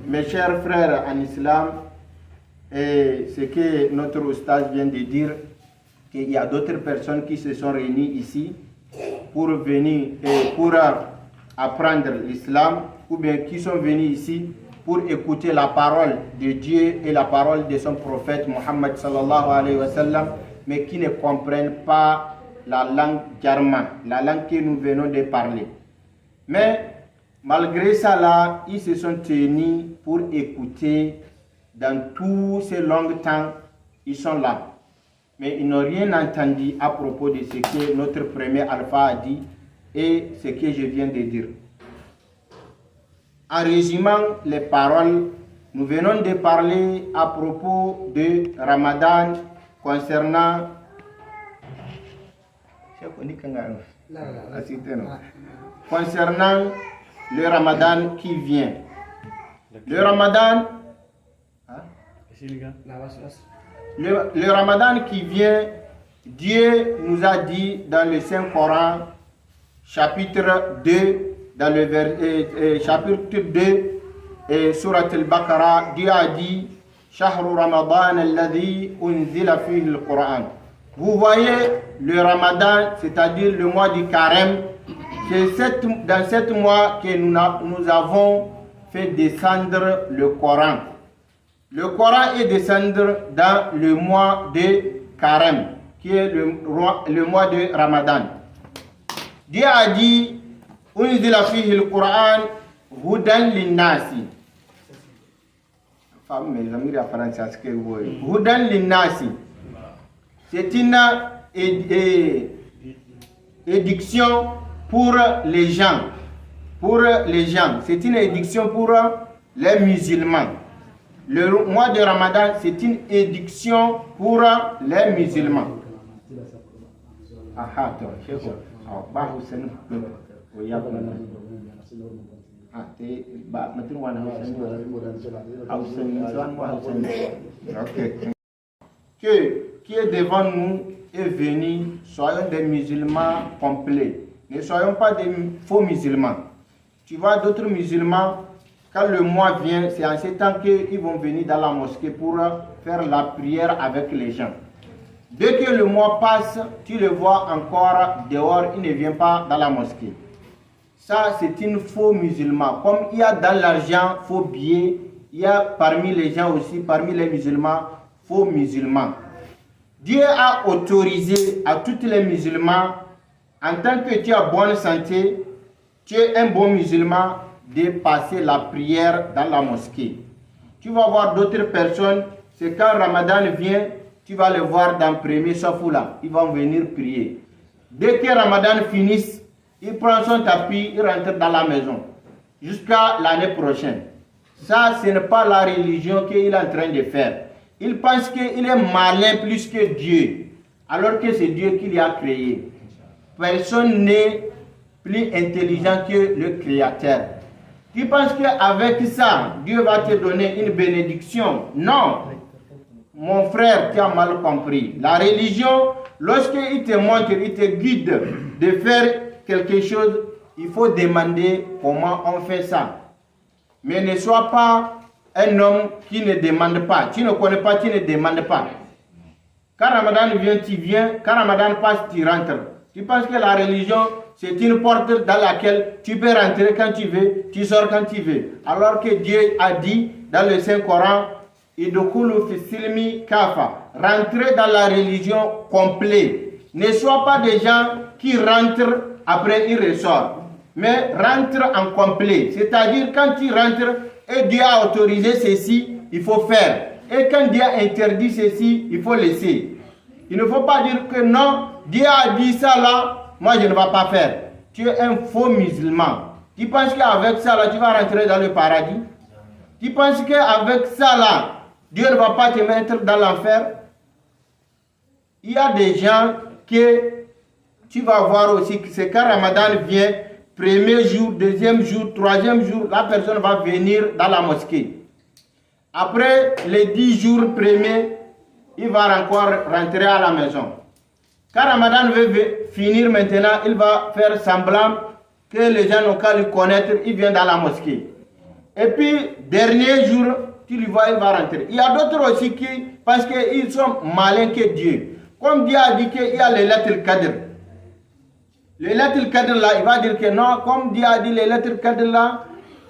mes chers frères en islam, et ce que notre oustaz vient de dire, qu'il y a d'autres personnes qui se sont réunies ici pour venir et pour apprendre l'islam, ou bien qui sont venus ici pour écouter la parole de Dieu et la parole de son prophète Muhammad sallallahu alayhi wa sallam, mais qui ne comprennent pas la langue germane, la langue que nous venons de parler. Mais malgré ça là, ils se sont tenus pour écouter dans tous ces longs temps, ils sont là. Mais ils n'ont rien entendu à propos de ce que notre premier alpha a dit et ce que je viens de dire. En résumant les paroles, nous venons de parler à propos de Ramadan concernant le Ramadan qui vient. Le Ramadan, le Ramadan qui vient, Dieu nous a dit dans le Saint-Coran, chapitre 2, dans le chapitre 2, surat al-Baqarah, Dieu a dit, Shahru Ramadan alladhi unzila fihi al-Quran. Vous voyez le Ramadan, c'est-à-dire le mois du Carême, c'est dans 7 mois que nous avons fait descendre le Coran. Le Coran est descendu dans le mois de Carême, qui est le mois de Ramadan. Dieu a dit, Unzila fihi al-Quran hudan linnasi. Hudan linnasi. C'est une édiction pour les gens. Pour les gens. C'est une édiction pour les musulmans. Le mois de Ramadan, c'est une édiction pour les musulmans. Qui est devant nous est venu, soyons des musulmans complets. Ne soyons pas des faux musulmans. Tu vois d'autres musulmans, quand le mois vient, c'est en ce temps qu'ils vont venir dans la mosquée pour faire la prière avec les gens. Dès que le mois passe, tu le vois encore dehors, il ne vient pas dans la mosquée. Ça, c'est une faux musulman. Comme il y a dans l'argent faux billets, il y a parmi les gens aussi, parmi les musulmans, faux musulmans. Dieu a autorisé à tous les musulmans, en tant que tu as bonne santé, tu es un bon musulman, de passer la prière dans la mosquée. Tu vas voir d'autres personnes, c'est quand Ramadan vient, tu vas les voir dans le premier safou là, ils vont venir prier. Dès que Ramadan finisse, il prend son tapis, il rentre dans la maison, jusqu'à l'année prochaine. Ça, ce n'est pas la religion qu'il est en train de faire. Il pense qu'il est malin plus que Dieu, alors que c'est Dieu qui l'a créé. Personne n'est plus intelligent que le Créateur. Tu penses qu'avec ça, Dieu va te donner une bénédiction? Non. Mon frère, tu as mal compris. La religion, lorsqu'il te montre, il te guide de faire quelque chose, il faut demander comment on fait ça. Mais ne sois pas un homme qui ne demande pas. Tu ne connais pas, tu ne demandes pas. Quand Ramadan vient, tu viens. Quand Ramadan passe, tu rentres. Tu penses que la religion, c'est une porte dans laquelle tu peux rentrer quand tu veux, tu sors quand tu veux. Alors que Dieu a dit dans le Saint-Coran, rentrez dans la religion complète. Ne sois pas des gens qui rentrent, après ils ressortent. Mais rentre en complet. C'est-à-dire quand tu rentres et Dieu a autorisé ceci, il faut faire. Et quand Dieu a interdit ceci, il faut laisser. Il ne faut pas dire que non, Dieu a dit ça là, moi je ne vais pas faire. Tu es un faux musulman. Tu penses qu'avec ça là, tu vas rentrer dans le paradis? Tu penses qu'avec ça là, Dieu ne va pas te mettre dans l'enfer? Il y a des gens que tu vas voir aussi que c'est quand Ramadan vient, premier jour, deuxième jour, troisième jour, la personne va venir dans la mosquée. Après les 10 jours premiers, il va encore rentrer à la maison. Quand Ramadan veut finir maintenant, il va faire semblant que les gens n'ont qu'à le connaître, il vient dans la mosquée. Et puis, dernier jour, tu lui vois, il va rentrer. Il y a d'autres aussi qui, parce qu'ils sont malins que Dieu. Comme Dieu a dit qu'il y a les lettres Qadr. Les lettres Qadr là, il va dire que non, comme Dieu a dit les lettres Qadr là,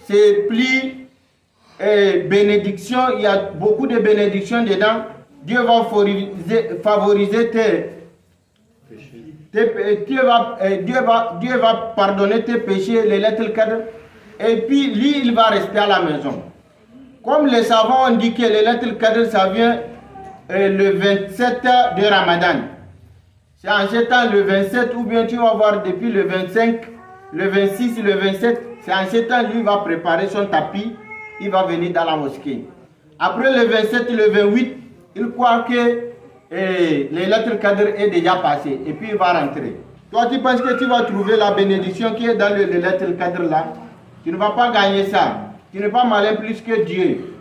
c'est plus bénédiction, il y a beaucoup de bénédictions dedans. Dieu va favoriser Dieu va pardonner tes péchés, les lettres Qadr. Et puis lui, il va rester à la maison. Comme les savants ont dit que les lettres Qadr, ça vient le 27 de Ramadan. C'est en ce temps le 27 ou bien tu vas voir depuis le 25, le 26, le 27. C'est en ce temps lui va préparer son tapis. Il va venir dans la mosquée. Après le 27, le 28, il croit que les lettres Qadr est déjà passé. Et puis il va rentrer. Toi tu penses que tu vas trouver la bénédiction qui est dans les lettres Qadr là. Tu ne vas pas gagner ça. Tu n'es pas malin plus que Dieu.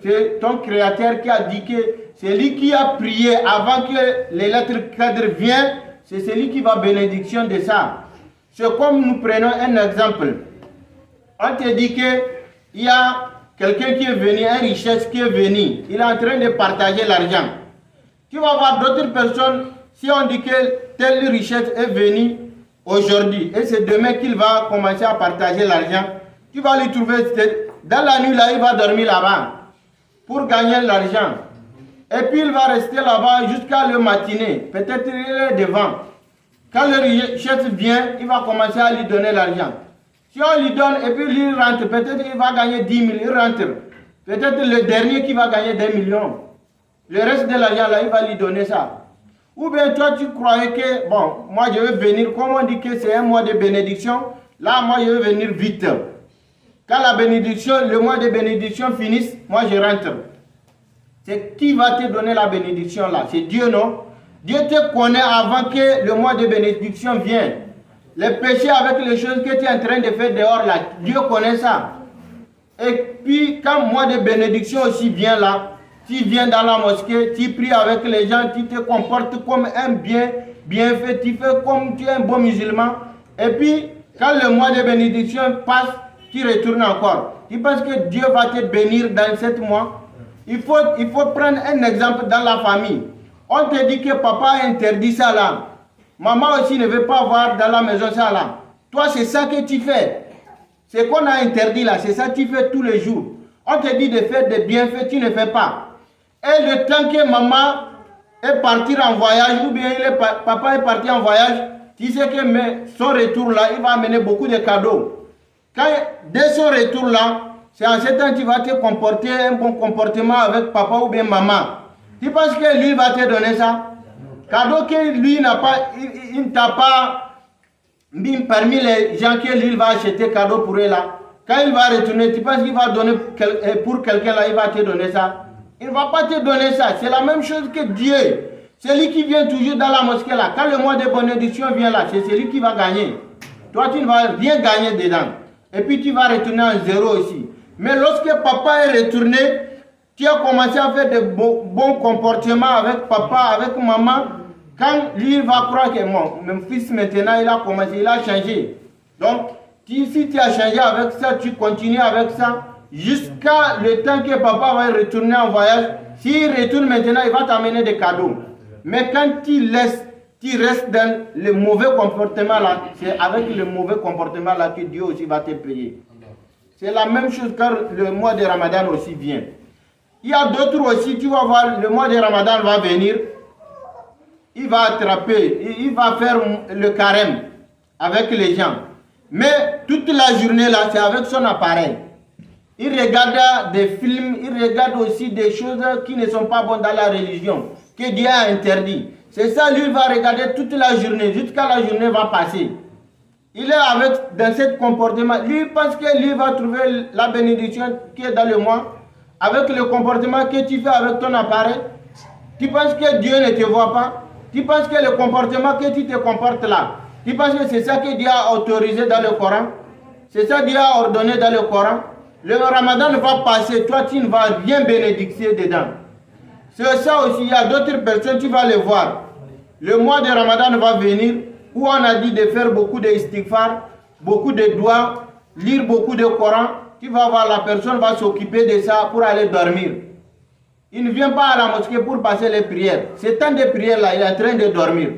C'est ton créateur qui a dit que c'est lui qui a prié avant que les lettres Qadr viennent. C'est celui qui va bénédiction de ça. C'est comme nous prenons un exemple. On te dit que il y a quelqu'un qui est venu, un richesse qui est venu. Il est en train de partager l'argent. Tu vas voir d'autres personnes. Si on dit que telle richesse est venue aujourd'hui et c'est demain qu'il va commencer à partager l'argent, tu vas lui trouver dans la nuit là, il va dormir là-bas pour gagner l'argent. Et puis il va rester là-bas jusqu'à le matinée. Peut-être il est devant. Quand le richesse vient, il va commencer à lui donner l'argent. Si on lui donne et puis lui rentre, peut-être il va gagner 10 000, il rentre. Peut-être le dernier qui va gagner des millions. Le reste de l'argent là, il va lui donner ça. Ou bien toi tu croyais que, bon, moi je vais venir, comme on dit que c'est un mois de bénédiction, là moi je vais venir vite. Quand la bénédiction, le mois de bénédiction finisse, moi je rentre. C'est qui va te donner la bénédiction là? C'est Dieu, non? Dieu te connaît avant que le mois de bénédiction vienne. Les péchés avec les choses que tu es en train de faire dehors là, Dieu connaît ça. Et puis quand le mois de bénédiction aussi vient là, tu viens dans la mosquée, tu pries avec les gens, tu te comportes comme un bien fait, tu fais comme tu es un bon musulman. Et puis quand le mois de bénédiction passe, tu retournes encore. Tu penses que Dieu va te bénir dans 7 mois? Il faut prendre un exemple dans la famille. On te dit que papa a interdit ça là. Maman aussi ne veut pas avoir dans la maison ça là. Toi, c'est ça que tu fais. C'est qu'on a interdit là. C'est ça que tu fais tous les jours. On te dit de faire des bienfaits, tu ne fais pas. Et le temps que maman est partie en voyage, ou bien papa est parti en voyage, tu sais que son retour là, il va amener beaucoup de cadeaux. Dès son retour là, c'est en ce temps que tu vas te comporter un bon comportement avec papa ou bien maman. Tu penses que lui va te donner ça? Cadeau que lui n'a pas, il ne t'a pas mis parmi les gens que lui va acheter cadeau pour eux là. Quand il va retourner, tu penses qu'il va donner pour quelqu'un là, il va te donner ça? Il ne va pas te donner ça. C'est la même chose que Dieu. C'est lui qui vient toujours dans la mosquée là. Quand le mois de bénédiction vient là, c'est celui qui va gagner. Toi, tu ne vas rien gagner dedans. Et puis tu vas retourner en zéro aussi. Mais lorsque papa est retourné, tu as commencé à faire de bons comportements avec papa, avec maman. Quand lui il va croire que mon fils maintenant il a commencé, il a changé. Donc si tu as changé avec ça, tu continues avec ça jusqu'à le temps que papa va retourner en voyage. S'il retourne maintenant, il va t'amener des cadeaux. Mais quand tu restes dans le mauvais comportement là, c'est avec le mauvais comportement là que Dieu aussi va te payer. C'est la même chose quand le mois de Ramadan aussi vient. Il y a d'autres aussi, tu vas voir, le mois de Ramadan va venir, il va attraper, il va faire le carême avec les gens. Mais toute la journée là, c'est avec son appareil. Il regarde des films, il regarde aussi des choses qui ne sont pas bonnes dans la religion, que Dieu a interdit. C'est ça, lui va regarder toute la journée, jusqu'à la journée va passer. Il est dans ce comportement. Lui pense que lui va trouver la bénédiction qui est dans le mois. Avec le comportement que tu fais avec ton appareil. Tu penses que Dieu ne te voit pas. Tu penses que le comportement que tu te comportes là. Tu penses que c'est ça que Dieu a autorisé dans le Coran. C'est ça que Dieu a ordonné dans le Coran. Le Ramadan va passer. Toi tu ne vas rien bénédicter dedans. C'est ça aussi. Il y a d'autres personnes, tu vas les voir. Le mois de Ramadan va venir. Où on a dit de faire beaucoup de istighfar, beaucoup de doigts, lire beaucoup de Coran. tu vas voir la personne va s'occuper de ça pour aller dormir. Il ne vient pas à la mosquée pour passer les prières. C'est temps de prières là, il est en train de dormir.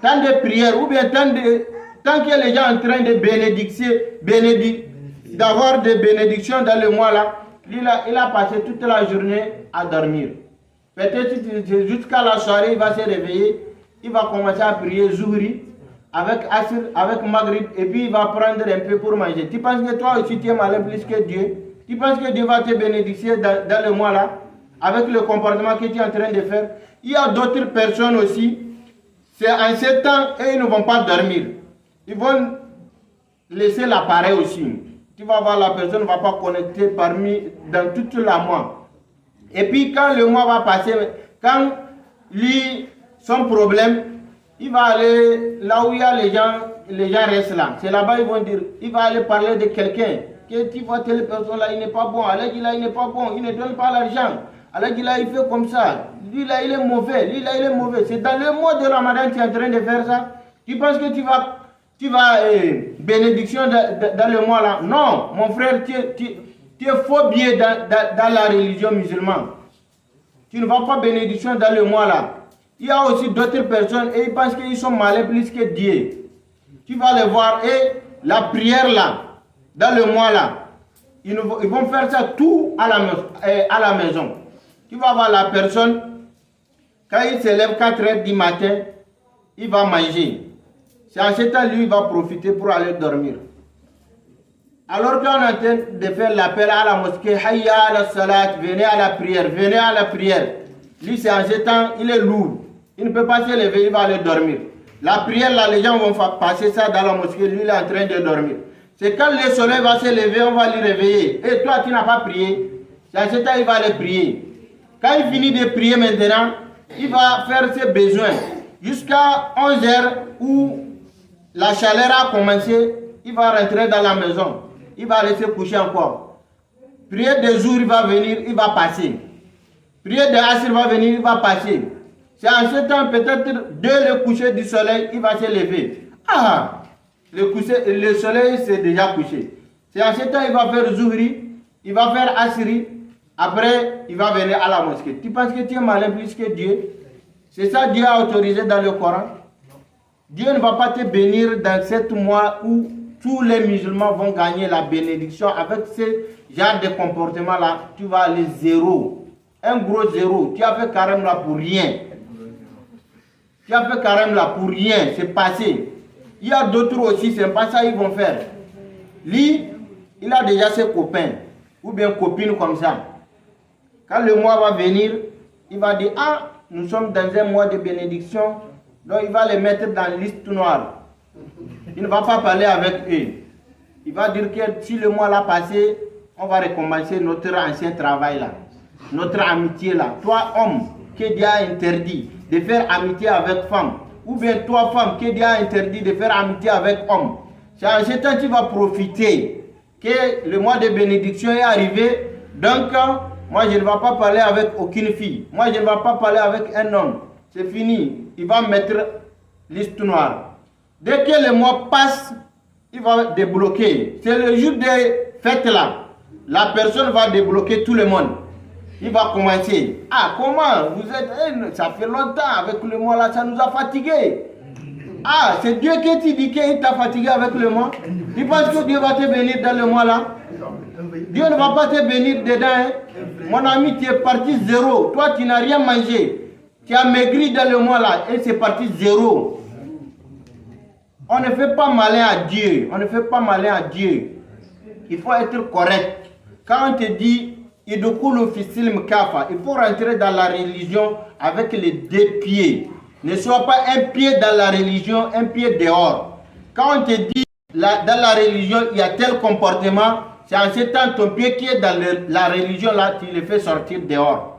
Tant de prières, ou bien tant que les gens sont en train de d'avoir des bénédictions dans le mois là, il a passé toute la journée à dormir. Peut-être jusqu'à la soirée, il va se réveiller, il va commencer à prier Zuhri, avec Asr, avec Maghrib, et puis il va prendre un peu pour manger. Tu penses que toi aussi tu es malin plus que Dieu? Tu penses que Dieu va te bénéficier dans le mois là, avec le comportement que tu es en train de faire? Il y a d'autres personnes aussi, c'est en ce temps, et ils ne vont pas dormir. Ils vont laisser l'appareil aussi. Tu vas voir, la personne ne va pas connecter dans toute la mois. Et puis quand le mois va passer, quand lui, son problème, il va aller là où il y a les gens restent là. C'est là-bas ils vont dire, il va aller parler de quelqu'un. Que tu vois telle personne là, il n'est pas bon. Allah dit là, il n'est pas bon, il ne donne pas l'argent. Allah dit là, il fait comme ça. Lui là, il est mauvais. Lui là, il est mauvais. C'est dans le mois de Ramadan que tu es en train de faire ça. Tu penses que tu vas bénédiction dans le mois là? Non, mon frère, tu es faux biais dans la religion musulmane. Tu ne vas pas bénédiction dans le mois là. Il y a aussi d'autres personnes et ils pensent qu'ils sont malins plus que Dieu. Tu vas les voir et la prière là, dans le mois là, ils vont faire ça tout à la maison. Tu vas voir la personne, quand il se lève 4 heures du matin, il va manger. C'est en ce temps, lui, il va profiter pour aller dormir. Alors qu'on est en train de faire l'appel à la mosquée, Hayya ala salat, venez à la prière, venez à la prière. Lui, c'est en ce temps, il est lourd. Il ne peut pas se lever, il va aller dormir. La prière, là, les gens vont passer ça dans la mosquée, lui, il est en train de dormir. C'est quand le soleil va se lever, on va lui réveiller. Et toi, tu n'as pas prié. C'est en ce temps, il va aller prier. Quand il finit de prier maintenant, il va faire ses besoins. Jusqu'à 11 h où la chaleur a commencé, il va rentrer dans la maison. Il va aller se coucher encore. Prière de jour, il va venir, il va passer. Prière de Asr va venir, il va passer. C'est en ce temps, peut-être, dès le coucher du soleil, il va se lever. Ah, le soleil s'est déjà couché. C'est en ce temps, il va faire Zuhri, il va faire Asri. Après, il va venir à la mosquée. Tu penses que tu es malin plus que Dieu? C'est ça Dieu a autorisé dans le Coran. Dieu ne va pas te bénir dans 7 mois où tous les musulmans vont gagner la bénédiction. Avec ce genre de comportement-là, tu vas aller zéro. Un gros zéro. Tu as fait carême là pour rien. Tu as fait carême là pour rien. C'est passé. Il y a d'autres aussi, c'est pas ça qu'ils vont faire. Lui, il a déjà ses copains ou bien copines comme ça. Quand le mois va venir, il va dire, ah, nous sommes dans un mois de bénédiction. Donc il va les mettre dans la liste noire. Il ne va pas parler avec eux. Il va dire que si le mois l'a passé, on va recommencer notre ancien travail là. Notre amitié là. Toi, homme, que Dieu a interdit de faire amitié avec femme. Ou bien toi, femme, que Dieu a interdit de faire amitié avec homme. C'est en ce temps que tu vas profiter que le mois de bénédiction est arrivé. Donc, moi je ne vais pas parler avec aucune fille. Moi je ne vais pas parler avec un homme. C'est fini. Il va mettre liste noire. Dès que le mois passe, il va débloquer. C'est le jour des fêtes là. La personne va débloquer tout le monde. Il va commencer. Ah, comment? Vous êtes. Ça fait longtemps avec le mois là, ça nous a fatigués. Ah, c'est Dieu qui te dit qu'il t'a fatigué avec le mois. Tu penses que Dieu va te bénir dans le mois là? Dieu ne va pas te bénir dedans. Hein? Mon ami, tu es parti zéro. Toi, tu n'as rien mangé. Tu as maigri dans le mois là et c'est parti zéro. On ne fait pas malin à Dieu. On ne fait pas malin à Dieu. Il faut être correct. Quand on te dit il faut rentrer dans la religion avec les 2 pieds. Ne sois pas un pied dans la religion, un pied dehors. Quand on te dit dans la religion il y a tel comportement, c'est en ce temps ton pied qui est dans la religion là, tu le fais sortir dehors.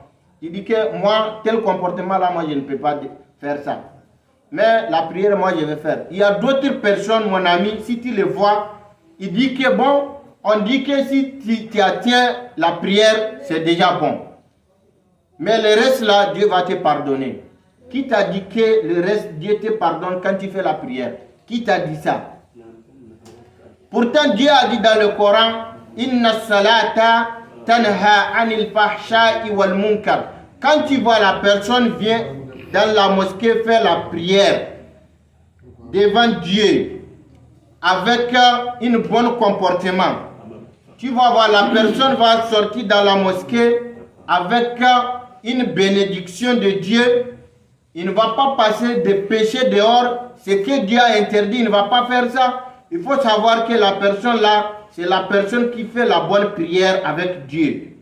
Il dit que moi, tel comportement là, moi je ne peux pas faire ça. Mais la prière, moi je vais faire. Il y a d'autres personnes, mon ami, si tu les vois, il dit que bon, on dit que si tu attiens la prière, c'est déjà bon. Mais le reste là, Dieu va te pardonner. Qui t'a dit que le reste, Dieu te pardonne quand tu fais la prière? Qui t'a dit ça? Pourtant, Dieu a dit dans le Coran, Inna salata tanha anil fahsha'i wal munkar. Quand tu vois la personne vient dans la mosquée faire la prière devant Dieu avec un bon comportement, tu vas voir la personne va sortir dans la mosquée avec une bénédiction de Dieu. Il ne va pas passer de péché dehors. Ce que Dieu a interdit, il ne va pas faire ça. Il faut savoir que la personne là, c'est la personne qui fait la bonne prière avec Dieu.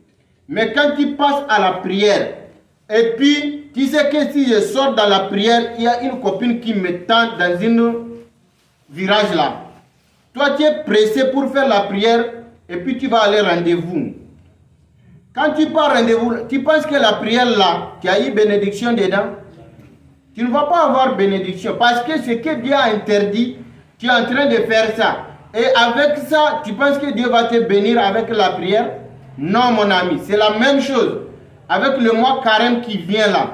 Mais quand tu passes à la prière, et puis tu sais que si je sors dans la prière, il y a une copine qui me tend dans un virage là. Toi, tu es pressé pour faire la prière, et puis tu vas aller rendez-vous. Quand tu pars rendez-vous, tu penses que la prière là, tu as eu bénédiction dedans? Tu ne vas pas avoir bénédiction parce que ce que Dieu a interdit, tu es en train de faire ça. Et avec ça, tu penses que Dieu va te bénir avec la prière? Non, mon ami, c'est la même chose. Avec le mois carême qui vient là,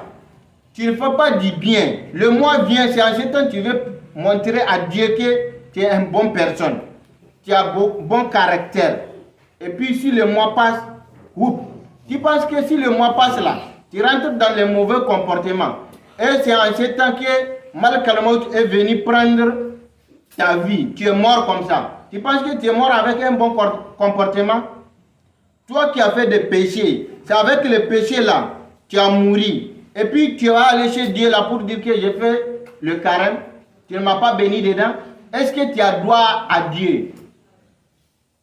tu ne fais pas du bien. Le mois vient, c'est en ce temps que tu veux montrer à Dieu que tu es une bonne personne. Tu as bon caractère. Et puis si le mois passe, oups, tu penses que si le mois passe là, tu rentres dans les mauvais comportements. Et c'est en ce temps que Malak al-Maut est venu prendre ta vie. Tu es mort comme ça. Tu penses que tu es mort avec un bon comportement? Toi qui as fait des péchés, c'est avec les péchés là, tu as mouru. Et puis tu vas aller chez Dieu là pour dire que j'ai fait le carême. Tu ne m'as pas béni dedans. Est-ce que tu as droit à Dieu?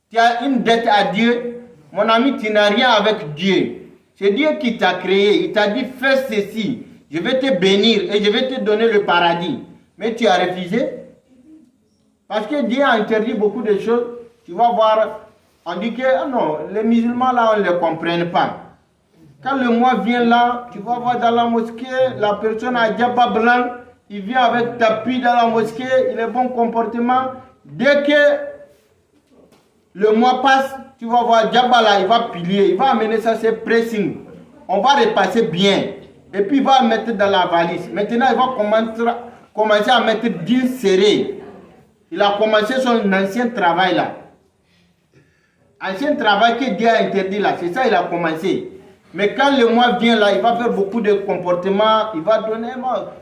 Tu as une dette à Dieu? Mon ami, tu n'as rien avec Dieu. C'est Dieu qui t'a créé. Il t'a dit fais ceci. Je vais te bénir et je vais te donner le paradis. Mais tu as refusé. Parce que Dieu a interdit beaucoup de choses. Tu vas voir, on dit que ah non, les musulmans là, on ne les comprend pas. Quand le mois vient là, tu vas voir dans la mosquée, la personne a djabba blanc, il vient avec tapis dans la mosquée, il est bon comportement. Dès que le mois passe, tu vas voir djabba là, il va pilier, il va amener ça, c'est pressing. On va repasser bien. Et puis il va mettre dans la valise. Maintenant, il va commencer à mettre jeans serré. Il a commencé son ancien travail là. Ancien travail que Dieu a interdit là, c'est ça il a commencé. Mais quand le mois vient là, il va faire beaucoup de comportements. Il va donner,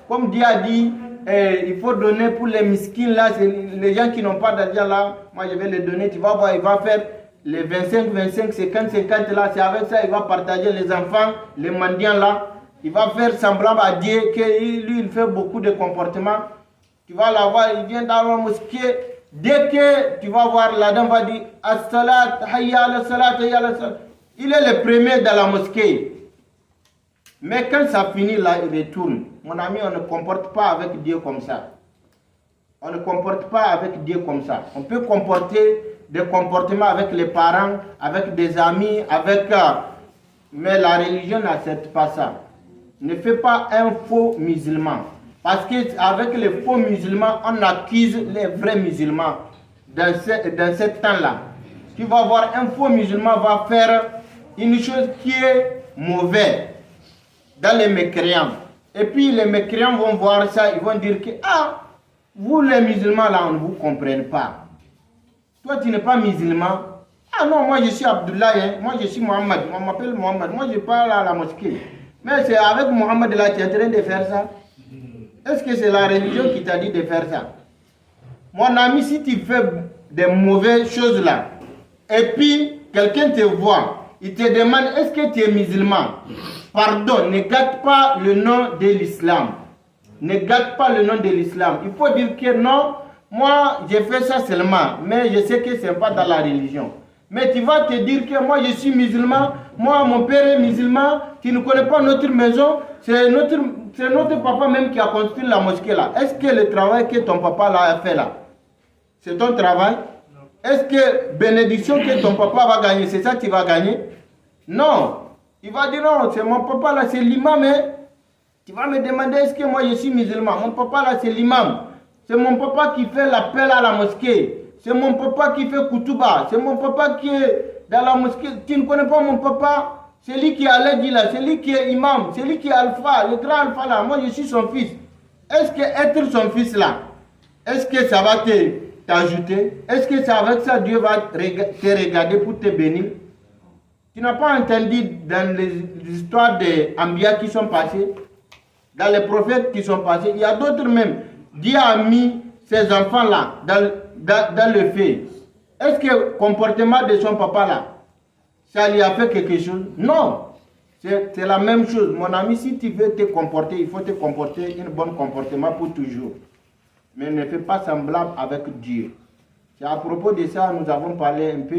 comme Dieu a dit, il faut donner pour les miskins là, les gens qui n'ont pas d'argent là. Moi je vais les donner, tu vas voir, il va faire les 25, 25, 50, 50 là. C'est avec ça il va partager les enfants, les mendiants là. Il va faire semblant à Dieu que lui il fait beaucoup de comportements. Tu vas la voir, il vient dans la mosquée. Dès que tu vas voir, la dame va dire As-salat, hayya al-salat, hayya al-salat. Il est le premier dans la mosquée. Mais quand ça finit là, il retourne. Mon ami, on ne comporte pas avec Dieu comme ça. On ne comporte pas avec Dieu comme ça. On peut comporter des comportements avec les parents, avec des amis, avec... mais la religion n'accepte pas ça. Ne fais pas un faux musulman. Parce qu'avec les faux musulmans, on accuse les vrais musulmans dans ce temps-là. Tu vas voir, un faux musulman va faire une chose qui est mauvaise dans les mécréants. Et puis les mécréants vont voir ça, ils vont dire que ah, vous les musulmans là, on ne vous comprend pas. Toi, tu n'es pas musulman. Ah non, moi je suis Abdullah, hein. Moi je suis Mohammed, on m'appelle Mohammed. Moi je parle à la mosquée. Mais c'est avec Mohammed là, tu es en train de faire ça. Est-ce que c'est la religion qui t'a dit de faire ça? Mon ami, si tu fais des mauvaises choses là, et puis quelqu'un te voit, il te demande est-ce que tu es musulman? Pardon, ne gâte pas le nom de l'islam. Ne gâte pas le nom de l'islam. Il faut dire que non, moi j'ai fait ça seulement, mais je sais que ce n'est pas dans la religion. Mais tu vas te dire que moi je suis musulman, moi mon père est musulman, tu ne connais pas notre maison, c'est notre papa même qui a construit la mosquée là. Est-ce que le travail que ton papa là a fait là, c'est ton travail? Est-ce que bénédiction que ton papa va gagner, c'est ça que tu vas gagner? Non. Il va dire non, c'est mon papa là, c'est l'imam. Hein? Tu vas me demander est-ce que moi je suis musulman? Mon papa là, c'est l'imam. C'est mon papa qui fait l'appel à la mosquée. C'est mon papa qui fait Koutouba. C'est mon papa qui est dans la mosquée. Tu ne connais pas mon papa? C'est lui qui est Aladji là. C'est lui qui est imam. C'est lui qui est alpha, le grand alpha là. Moi je suis son fils. Est-ce que être son fils là, est-ce que ça va te t'ajouter? Est-ce que c'est avec ça Dieu va te regarder pour te bénir? Tu n'as pas entendu dans les histoires des Ambiya qui sont passés, dans les prophètes qui sont passés, il y a d'autres même. Dieu a mis ces enfants-là dans le feu. Est-ce que le comportement de son papa là, ça lui a fait quelque chose? Non. C'est la même chose. Mon ami, si tu veux te comporter, il faut te comporter un bon comportement pour toujours. Mais ne fais pas semblable avec Dieu. C'est à propos de ça, nous avons parlé un peu.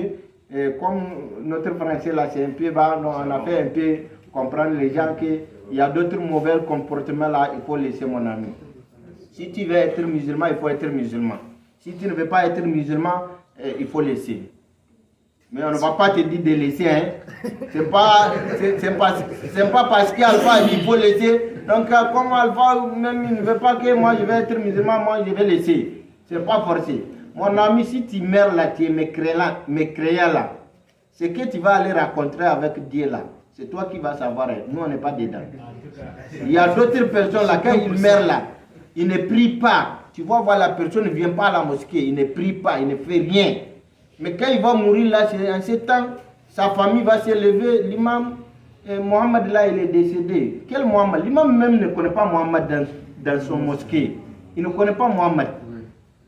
Comme notre français là, c'est un peu bas, on a fait un peu comprendre les gens qu'il y a d'autres mauvais comportements là, il faut laisser, mon ami. Si tu veux être musulman, il faut être musulman. Si tu ne veux pas être musulman, il faut laisser. Mais on ne va pas te dire de laisser, hein. C'est pas parce qu'Alpha dit qu'il faut laisser. Donc, comme Alpha même il ne veut pas que moi je vais être musulman, moi je vais laisser. C'est pas forcé. Mon ami, si tu meurs là, tu es mécréant là, ce que tu vas aller rencontrer avec Dieu là, c'est toi qui vas savoir. Nous, on n'est pas dedans. Il y a d'autres personnes là, quand ils meurent là, ils ne prient pas. Tu vois, voir la personne ne vient pas à la mosquée, il ne prie pas, il ne fait rien. Mais quand il va mourir là, en ce temps, sa famille va se lever. L'imam Mohammed là, il est décédé. Quel Mohammed? L'imam même ne connaît pas Mohammed dans son mosquée. Il ne connaît pas Mohammed.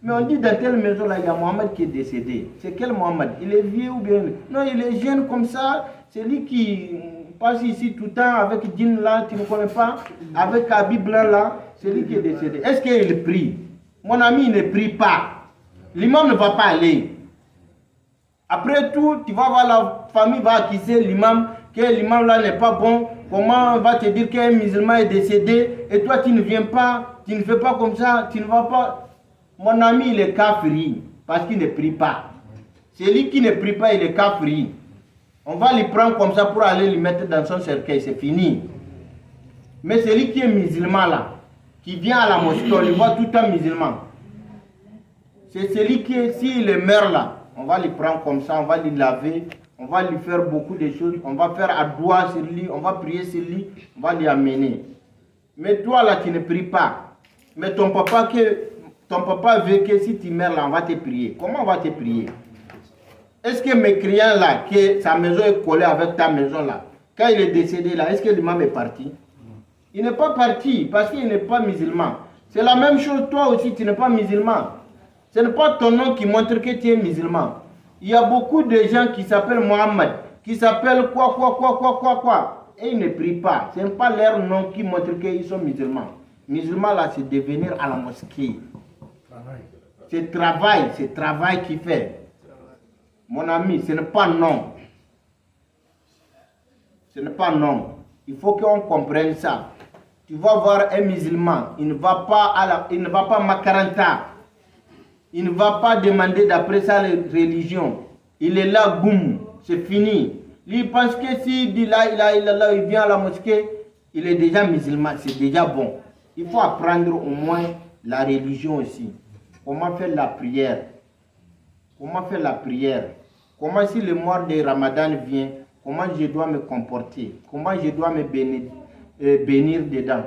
Mais on dit dans telle maison là, il y a Mohammed qui est décédé. C'est quel Mohammed? Il est vieux ou bien? Non, il est jeune comme ça. C'est lui qui passe ici tout le temps avec Djinn là, tu ne connais pas. Avec Habib blanc là, c'est lui qui est décédé. Est-ce qu'il prie? Mon ami, il ne prie pas. L'imam ne va pas aller. Après tout, tu vas voir la famille va accuser l'imam, que l'imam là n'est pas bon. Comment on va te dire qu'un musulman est décédé et toi tu ne viens pas, tu ne fais pas comme ça, tu ne vas pas. Mon ami, il est kafiri parce qu'il ne prie pas. Celui qui ne prie pas, il est kafiri. On va lui prendre comme ça pour aller lui mettre dans son cercueil, c'est fini. Mais celui qui est musulman là, qui vient à la mosquée, on le voit tout le temps musulman. C'est celui qui, s'il meurt là, on va lui prendre comme ça, on va lui laver, on va lui faire beaucoup de choses, on va faire adoua sur lui, on va prier sur lui, on va lui amener. Mais toi là, tu ne pries pas. Mais ton papa veut que si tu meurs là, on va te prier. Comment on va te prier? Est-ce que mes clients là, que sa maison est collée avec ta maison là, quand il est décédé là, est-ce que l'imam est parti? Il n'est pas parti parce qu'il n'est pas musulman. C'est la même chose, toi aussi, tu n'es pas musulman. Ce n'est pas ton nom qui montre que tu es musulman. Il y a beaucoup de gens qui s'appellent Mohammed, qui s'appellent quoi. Et ils ne prient pas. Ce n'est pas leur nom qui montre qu'ils sont musulmans. Musulman là, c'est de venir à la mosquée. C'est travail qu'il fait. Mon ami, ce n'est pas non. Ce n'est pas non. Il faut qu'on comprenne ça. Tu vas voir un musulman, il ne va pas à Makaranta. Il ne va pas demander d'après sa religion. Il est là, boum, c'est fini. Lui, il pense que s'il dit là, il vient à la mosquée, il est déjà musulman, c'est déjà bon. Il faut apprendre au moins la religion aussi. Comment faire la prière? Comment faire la prière? Comment si le mois de Ramadan vient, comment je dois me comporter? Comment je dois me bénir dedans?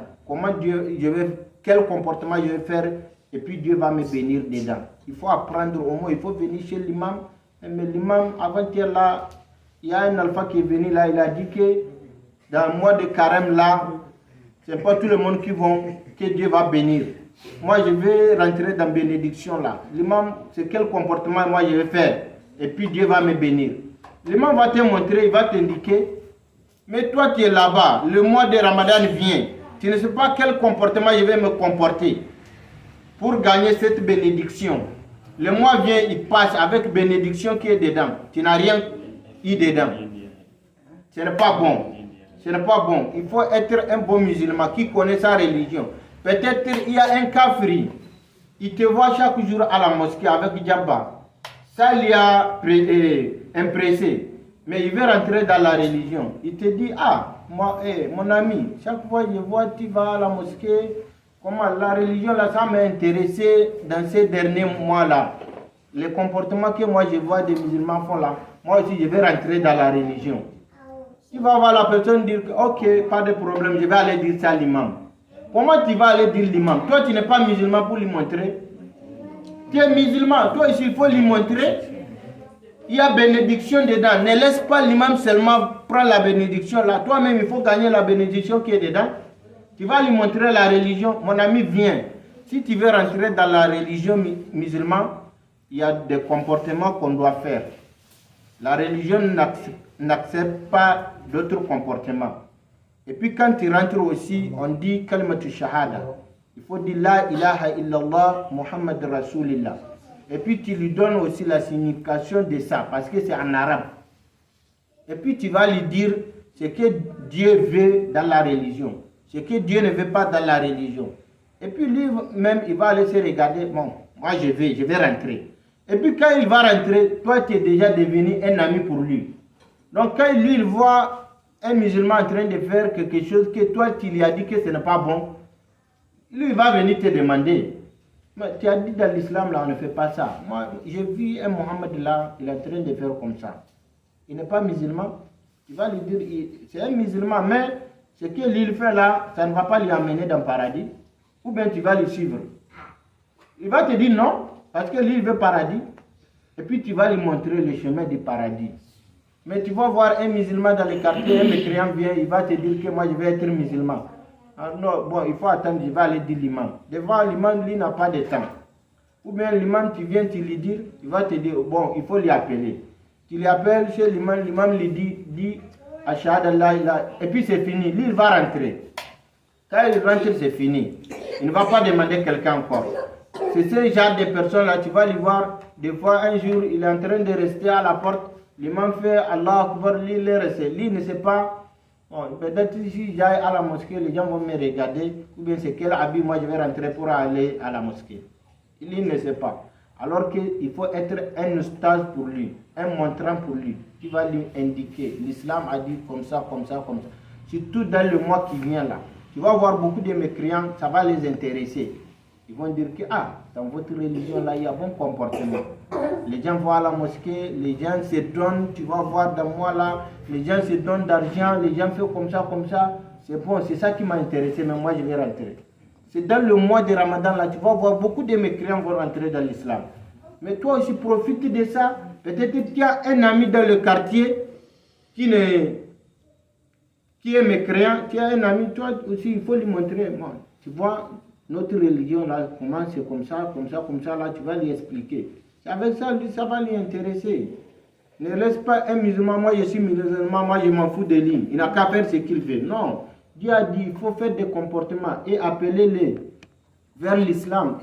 Quel comportement je vais faire? Et puis Dieu va me bénir dedans. Il faut apprendre au moins, il faut venir chez l'imam. Mais l'imam, avant-hier là, il y a un alpha qui est venu là, il a dit que dans le mois de carême là, ce n'est pas tout le monde que Dieu va bénir. Moi, je vais rentrer dans la bénédiction là. L'imam, c'est quel comportement moi je vais faire. Et puis Dieu va me bénir. L'imam va te montrer, il va t'indiquer. Mais toi, tu es là-bas, le mois de Ramadan vient. Tu ne sais pas quel comportement je vais me comporter pour gagner cette bénédiction. Le mois vient, il passe avec bénédiction qui est dedans. Tu n'as rien eu dedans. Ce n'est pas bon. Ce n'est pas bon. Il faut être un bon musulman qui connaît sa religion. Peut-être il y a un kafiri. Il te voit chaque jour à la mosquée avec Djabba. Ça lui a impressé. Mais il veut rentrer dans la religion. Il te dit, ah, moi, mon ami, chaque fois que je vois tu vas à la mosquée, comment la religion là, ça m'a intéressé dans ces derniers mois-là. Les comportements que moi je vois des musulmans font là, moi aussi je vais rentrer dans la religion. Tu vas voir la personne dire, ok, pas de problème, je vais aller dire ça à l'imam. Comment tu vas aller dire l'imam? Toi tu n'es pas musulman pour lui montrer. Tu es musulman, toi aussi il faut lui montrer. Il y a bénédiction dedans. Ne laisse pas l'imam seulement prendre la bénédiction là. Toi-même, il faut gagner la bénédiction qui est dedans. Tu vas lui montrer la religion. Mon ami, viens. Si tu veux rentrer dans la religion musulmane, il y a des comportements qu'on doit faire. La religion n'accepte pas d'autres comportements. Et puis quand tu rentres aussi, on dit kalimatu shahada. Il faut dire la ilaha illallah Muhammad Rasulillah. Et puis tu lui donnes aussi la signification de ça, parce que c'est en arabe. Et puis tu vas lui dire ce que Dieu veut dans la religion, ce que Dieu ne veut pas dans la religion. Et puis lui-même, il va aller se regarder, bon, moi je vais rentrer. Et puis quand il va rentrer, toi tu es déjà devenu un ami pour lui. Donc quand lui il voit un musulman en train de faire quelque chose que toi tu lui as dit que ce n'est pas bon, lui il va venir te demander. Mais tu as dit dans l'islam là on ne fait pas ça. Moi j'ai vu un Mohammed là, il est en train de faire comme ça. Il n'est pas musulman. Tu vas lui dire, c'est un musulman, mais ce que lui fait là, ça ne va pas lui amener dans le paradis. Ou bien tu vas le suivre. Il va te dire non, parce que lui il veut paradis. Et puis tu vas lui montrer le chemin du paradis. Mais tu vas voir un musulman dans les quartiers, un mécréant vient, il va te dire que moi je vais être musulman. Ah non, bon, il faut attendre, je vais aller dire l'imam. Devant l'imam, lui n'a pas de temps. Ou bien l'imam, tu viens, tu lui dis, il va te dire, bon, il faut lui appeler. Tu lui appelles chez l'imam lui dit, Ashhadu an la ilaha, et puis c'est fini, lui il va rentrer. Quand il rentre, c'est fini. Il ne va pas demander quelqu'un encore. C'est ce genre de personnes-là, tu vas les voir, des fois un jour, il est en train de rester à la porte, l'imam fait Allah Akbar, lui il est resté. Lui ne sait pas, bon, peut-être si j'aille à la mosquée, les gens vont me regarder, ou bien c'est quel habit moi je vais rentrer pour aller à la mosquée. Lui ne sait pas. Alors qu'il faut être un stage pour lui, un montrant pour lui. Tu vas lui indiquer, l'islam a dit comme ça, comme ça, comme ça. Surtout dans le mois qui vient là. Tu vas voir beaucoup de mécréants, ça va les intéresser. Ils vont dire que, dans votre religion là, il y a bon comportement. Les gens vont à la mosquée, les gens se donnent, tu vas voir dans moi là, les gens se donnent d'argent, les gens font comme ça. C'est bon, c'est ça qui m'a intéressé, mais moi je vais rentrer. C'est dans le mois de Ramadan là, tu vas voir beaucoup de mécréants vont rentrer dans l'islam. Mais toi aussi profite de ça. Peut-être que tu as un ami dans le quartier qui est mécréant, tu as un ami, toi aussi il faut lui montrer. Bon, tu vois, notre religion là, comment c'est comme ça, là, tu vas lui expliquer. Avec ça, lui, ça va lui intéresser. Ne laisse pas un musulman, moi je suis musulman, moi je m'en fous de lui. Il n'a qu'à faire ce qu'il veut. Non. Dieu a dit, il faut faire des comportements et appeler-les vers l'islam.